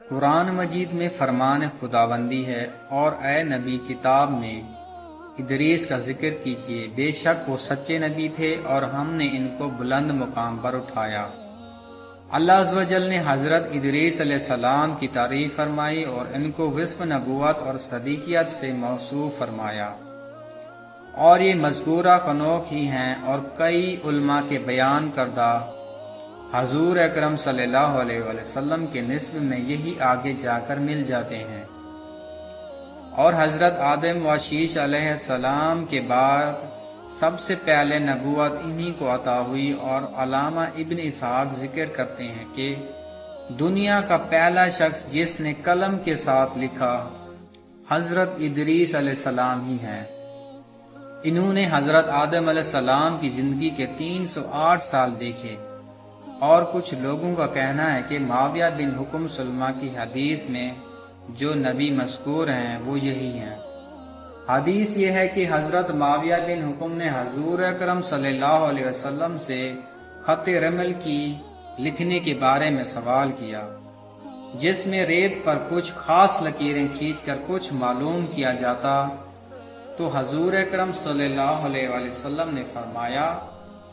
قرآن مجید میں فرمان خداوندی ہے، اور اے نبی کتاب میں ادریس کا ذکر کیجیے، بے شک وہ سچے نبی تھے اور ہم نے ان کو بلند مقام پر اٹھایا۔ اللہ عز و جل نے حضرت ادریس علیہ السلام کی تعریف فرمائی اور ان کو وصف نبوت اور صدیقیت سے موصوف فرمایا، اور یہ مذکورہ قنوق ہی ہیں، اور کئی علماء کے بیان کردہ حضور اکرم صلی اللہ علیہ وسلم کے نسب میں یہی آگے جا کر مل جاتے ہیں۔ اور حضرت آدم و شیش علیہ السلام کے بعد سب سے پہلے نبوت انہی کو عطا ہوئی، اور علامہ ابن اسحاق ذکر کرتے ہیں کہ دنیا کا پہلا شخص جس نے قلم کے ساتھ لکھا حضرت ادریس علیہ السلام ہی ہیں۔ انہوں نے حضرت آدم علیہ السلام کی زندگی کے 308 سال دیکھے، اور کچھ لوگوں کا کہنا ہے کہ معاویہ بن حکم سلمہ کی حدیث میں جو نبی مذکور ہیں وہ یہی ہیں۔ حدیث یہ ہے کہ حضرت معاویہ بن حکم نے حضور اکرم صلی اللہ علیہ وسلم سے خط رمل کی لکھنے کے بارے میں سوال کیا، جس میں ریت پر کچھ خاص لکیریں کھینچ کر کچھ معلوم کیا جاتا، تو حضور اکرم صلی اللہ علیہ وسلم نے فرمایا،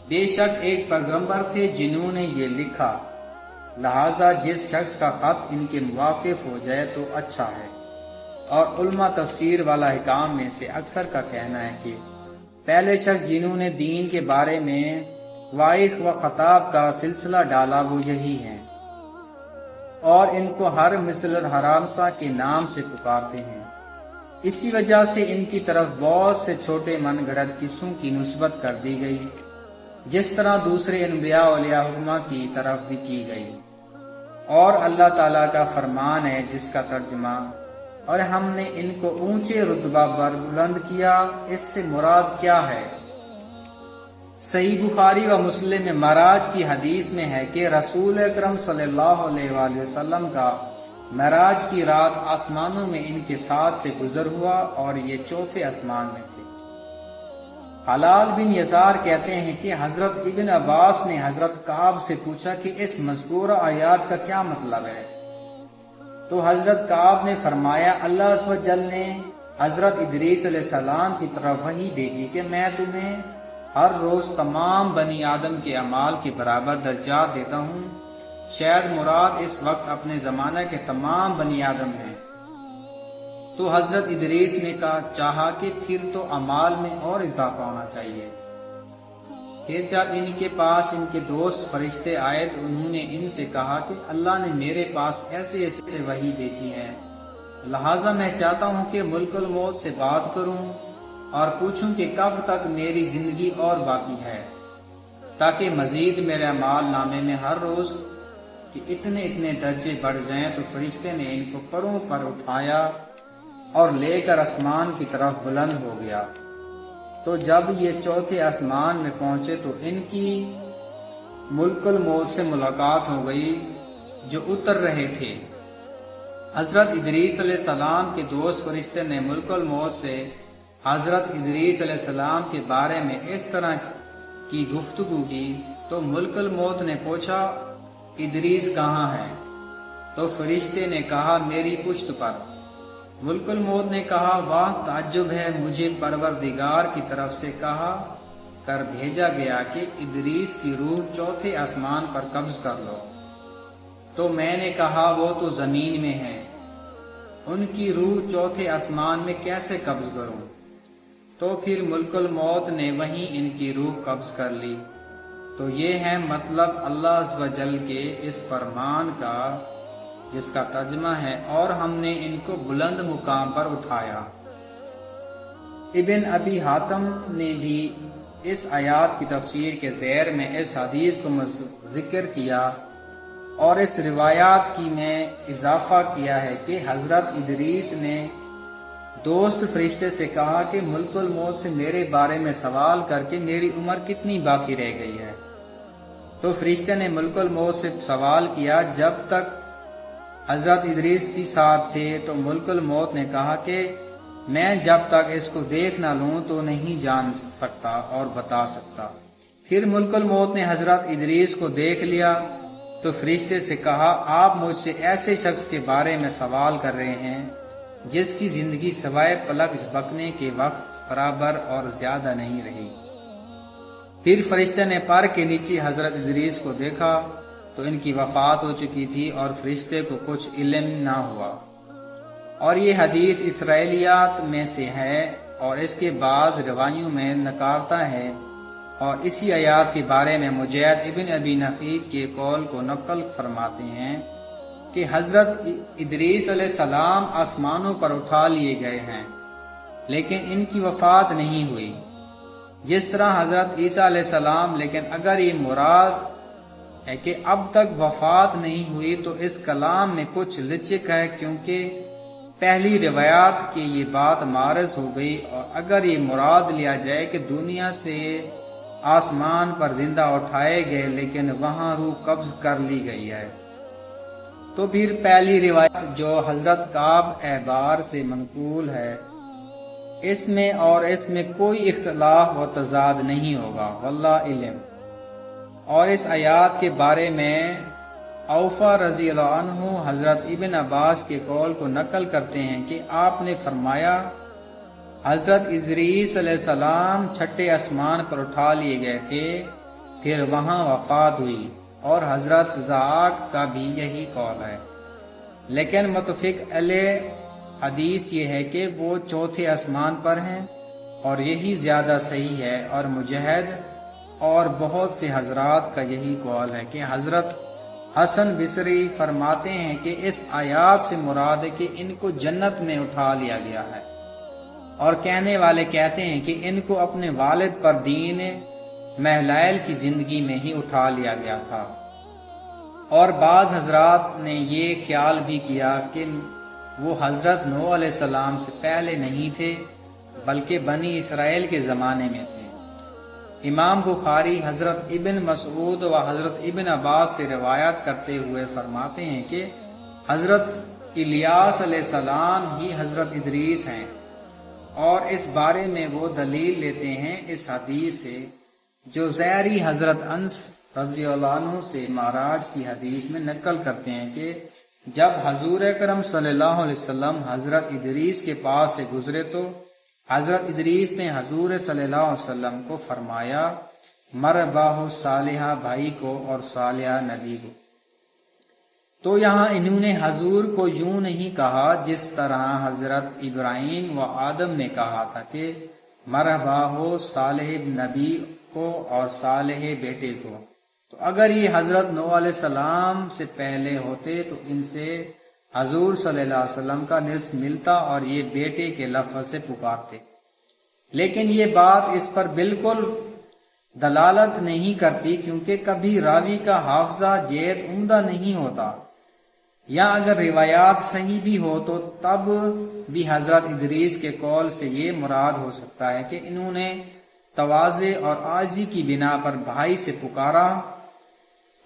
بے شک ایک پیغمبر تھے جنہوں نے یہ لکھا، لہذا جس شخص کا خط ان کے موافق ہو جائے تو اچھا ہے۔ اور علماء تفسیر والا حکام میں سے اکثر کا کہنا ہے کہ پہلے شخص جنہوں نے دین کے بارے میں واعظ و خطاب کا سلسلہ ڈالا وہ یہی ہیں، اور ان کو ہر مثل الحرامسا کے نام سے پکارتے ہیں۔ اسی وجہ سے ان کی طرف بہت سے چھوٹے من گھڑت قصوں کی نسبت کر دی گئی، جس طرح دوسرے انبیاء اولیاء علماء کی طرف بھی کی گئی۔ اور اللہ تعالیٰ کا فرمان ہے جس کا ترجمہ اور ہم نے ان کو اونچے رتبہ پر بلند کیا، اس سے مراد کیا ہے؟ صحیح بخاری و مسلم میں معراج کی حدیث میں ہے کہ رسول اکرم صلی اللہ علیہ وآلہ وسلم کا معراج کی رات آسمانوں میں ان کے ساتھ سے گزر ہوا، اور یہ چوتھے آسمان میں تھے۔ حلال بن یسار کہتے ہیں کہ حضرت ابن عباس نے حضرت کعب سے پوچھا کہ اس مذکورہ آیات کا کیا مطلب ہے، تو حضرت کعب نے فرمایا، اللہ عز و جل نے حضرت ادریس علیہ السلام کی طرف وحی بھیجی کہ میں تمہیں ہر روز تمام بنی آدم کے اعمال کے برابر درجات دیتا ہوں۔ شاید مراد اس وقت اپنے زمانہ کے تمام بنی آدم ہیں۔ تو حضرت ادریس نے کہا چاہا کہ پھر تو اعمال میں اور اضافہ ہونا چاہیے۔ پھر جب ان کے پاس ان کے دوست فرشتے آئے تو انہوں نے ان سے کہا کہ اللہ نے میرے پاس ایسے ایسے وحی بھیجی ہے، لہٰذا میں چاہتا ہوں کہ ملک الموت سے بات کروں اور پوچھوں کہ کب تک میری زندگی اور باقی ہے، تاکہ مزید میرے اعمال نامے میں ہر روز کہ اتنے درجے بڑھ جائیں۔ تو فرشتے نے ان کو پروں پر اٹھایا اور لے کر آسمان کی طرف بلند ہو گیا۔ تو جب یہ چوتھے آسمان میں پہنچے تو ان کی ملک الموت سے ملاقات ہو گئی جو اتر رہے تھے۔ حضرت ادریس علیہ السلام کے دوست فرشتے نے ملک الموت سے حضرت ادریس علیہ السلام کے بارے میں اس طرح کی گفتگو کی، تو ملک الموت نے پوچھا، ادریس کہاں ہے؟ تو فرشتے نے کہا، میری پشت پر۔ ملک الموت نے کہا، واہ تعجب ہے، مجھے پروردگار کی طرف سے کہا کر بھیجا گیا کہ ادریس کی روح چوتھے آسمان پر قبض کر لو۔ تو میں نے کہا، وہ تو زمین میں ہے، ان کی روح چوتھے آسمان میں کیسے قبض کروں؟ تو پھر ملک الموت نے وہیں ان کی روح قبض کر لی۔ تو یہ ہے مطلب اللہ عز و جل کے اس فرمان کا، جس کا ترجمہ ہے اور ہم نے ان کو بلند مقام پر اٹھایا۔ ابن ابی حاتم نے بھی اس آیات کی تفسیر کے زیر میں اس حدیث کو ذکر کیا اور اس روایات کی میں اضافہ کیا ہے کہ حضرت ادریس نے دوست فرشتے سے کہا کہ ملک الموت سے میرے بارے میں سوال کر کے میری عمر کتنی باقی رہ گئی ہے۔ تو فرشتے نے ملک الموت سے سوال کیا، جب تک حضرت ادریس بھی ساتھ تھے، تو ملک الموت نے کہا کہ میں جب تک اس کو دیکھ نہ لوں تو نہیں جان سکتا اور بتا سکتا۔ پھر ملک الموت نے حضرت ادریس کو دیکھ لیا تو فرشتے سے کہا آپ مجھ سے ایسے شخص کے بارے میں سوال کر رہے ہیں جس کی زندگی سوائے پلک جھپکنے کے وقت برابر اور زیادہ نہیں رہی۔ پھر فرشتے نے پر کے نیچے حضرت ادریس کو دیکھا تو ان کی وفات ہو چکی تھی اور فرشتے کو کچھ علم نہ ہوا۔ اور یہ حدیث اسرائیلیات میں سے ہے اور اس کے بعض روایوں میں نکارتا ہے، اور اسی آیات کے بارے میں مجید ابن ابی نقید کے قول کو نقل فرماتے ہیں کہ حضرت ادریس علیہ السلام آسمانوں پر اٹھا لیے گئے ہیں لیکن ان کی وفات نہیں ہوئی، جس طرح حضرت عیسیٰ علیہ السلام۔ لیکن اگر یہ مراد ہے کہ اب تک وفات نہیں ہوئی تو اس کلام میں کچھ لچک ہے، کیونکہ پہلی روایات کی یہ بات معرض ہو گئی، اور اگر یہ مراد لیا جائے کہ دنیا سے آسمان پر زندہ اٹھائے گئے لیکن وہاں روح قبض کر لی گئی ہے، تو پھر پہلی روایت جو حضرت کعب احبار سے منقول ہے اس میں کوئی اختلاف و تضاد نہیں ہوگا، واللہ علم۔ اور اس آیات کے بارے میں اوفا رضی اللہ عنہ حضرت ابن عباس کے قول کو نقل کرتے ہیں کہ آپ نے فرمایا حضرت ادریس علیہ السلام چھٹے آسمان پر اٹھا لیے گئے تھے، پھر وہاں وفات ہوئی، اور حضرت زاق کا بھی یہی قول ہے، لیکن متفق علیہ حدیث یہ ہے کہ وہ چوتھے آسمان پر ہیں، اور یہی زیادہ صحیح ہے۔ اور مجاہد اور بہت سے حضرات کا یہی قول ہے کہ حضرت حسن بصری فرماتے ہیں کہ اس آیات سے مراد ہے کہ ان کو جنت میں اٹھا لیا گیا ہے، اور کہنے والے کہتے ہیں کہ ان کو اپنے والد پر دین محلائل کی زندگی میں ہی اٹھا لیا گیا تھا۔ اور بعض حضرات نے یہ خیال بھی کیا کہ وہ حضرت نوح علیہ السلام سے پہلے نہیں تھے بلکہ بنی اسرائیل کے زمانے میں تھے۔ امام بخاری حضرت ابن مسعود و حضرت ابن عباس سے روایت کرتے ہوئے فرماتے ہیں کہ حضرت الیاس علیہ السلام ہی حضرت ادریس ہیں، اور اس بارے میں وہ دلیل لیتے ہیں اس حدیث سے جو زیری حضرت انس رضی اللہ عنہ سے معراج کی حدیث میں نقل کرتے ہیں کہ جب حضور اکرم صلی اللہ علیہ وسلم حضرت ادریس کے پاس سے گزرے تو حضرت ادریس نے حضور صلی اللہ علیہ وسلم کو فرمایا مرباہ صالحہ بھائی کو اور صالحہ نبی کو۔ تو یہاں انہوں نے حضور کو یوں نہیں کہا جس طرح حضرت ابراہیم و آدم نے کہا تھا کہ مرباہ صالح نبی کو اور صالح بیٹے کو، تو اگر یہ حضرت نوح علیہ السلام سے پہلے ہوتے تو ان سے حضور صلی اللہ علیہ وسلم کا نصف ملتا اور یہ بیٹے کے لفظ سے پکارتے، لیکن یہ بات اس پر بالکل دلالت نہیں کرتی کیونکہ کبھی راوی کا حافظہ جید عمدہ نہیں ہوتا، یا اگر روایات صحیح بھی ہو تو تب بھی حضرت ادریس کے قول سے یہ مراد ہو سکتا ہے کہ انہوں نے تواضع اور عاجزی کی بنا پر بھائی سے پکارا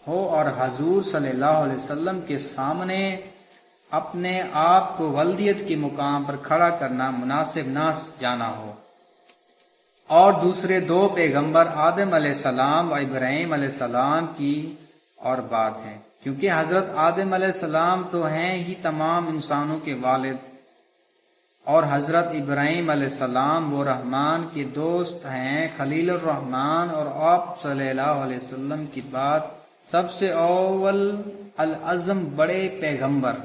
ہو اور حضور صلی اللہ علیہ وسلم کے سامنے اپنے آپ کو ولدیت کے مقام پر کھڑا کرنا مناسب نہ جانا ہو۔ اور دوسرے دو پیغمبر آدم علیہ السلام و ابراہیم علیہ السلام کی اور بات ہے، کیونکہ حضرت آدم علیہ السلام تو ہیں ہی تمام انسانوں کے والد، اور حضرت ابراہیم علیہ السلام وہ رحمان کے دوست ہیں، خلیل الرحمان، اور آپ صلی اللہ علیہ وسلم کی بات سب سے اول العظم بڑے پیغمبر